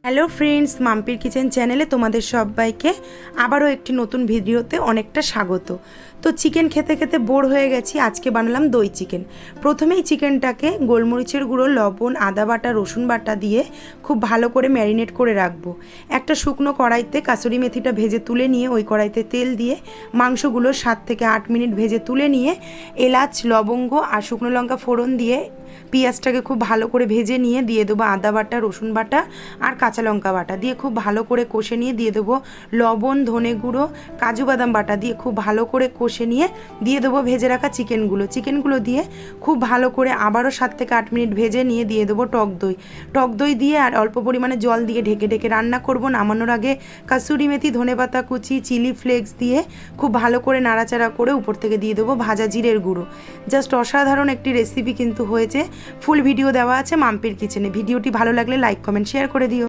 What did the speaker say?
Hello friends, মাম্পির kitchen চ্যানেলে তোমাদের সবাইকে আবারও একটি নতুন ভিডিওতে অনেকটা স্বাগত। তো চিকেন খেতে খেতে বোর হয়ে গেছি, আজকে বানালাম দই চিকেন। প্রথমেই চিকেনটাকে গোলমরিচের গুঁড়ো, লবণ, আদা বাটা, রসুন বাটা দিয়ে খুব ভালো করে ম্যারিনেট করে রাখবো। একটা শুকনো কড়াইতে কাসুরি মেথিটা ভেজে তুলে নিয়ে ওই কড়াইতে তেল দিয়ে মাংসগুলো 7 থেকে 8 মিনিট ভেজে তুলে নিয়ে এলাচ, লবঙ্গ আর শুকনো লঙ্কা ফোড়ন দিয়ে পেঁয়াজটাকে খুব ভালো করে ভেজে নিয়ে দিয়ে দেবো আদা বাটা, রসুন বাটা আর কাঁচা লঙ্কা বাটা দিয়ে খুব ভালো করে কষে নিয়ে দিয়ে দেবো লবণ, ধনে গুঁড়ো, কাজু বাদাম বাটা দিয়ে খুব ভালো করে কষে নিয়ে দিয়ে দেবো ভেজে রাখা চিকেনগুলো দিয়ে খুব ভালো করে আবারও 7 থেকে 8 মিনিট ভেজে নিয়ে দিয়ে দেবো টক দই দিয়ে আর অল্প পরিমাণে জল দিয়ে ঢেকে ঢেকে রান্না করব। নামানোর আগে কাসুরি মেথি, ধনেপাতা কুচি, চিলি ফ্লেক্স দিয়ে খুব ভালো করে নাড়াচাড়া করে উপর থেকে দিয়ে দেবো ভাজা জিরের গুঁড়ো। জাস্ট অসাধারণ একটি রেসিপি কিন্তু হয়েছে। ফুল ভিডিও দেওয়া আছে মাম্পির কিচেনে। ভিডিওটি ভালো লাগলে লাইক, কমেন্ট, শেয়ার করে দিও।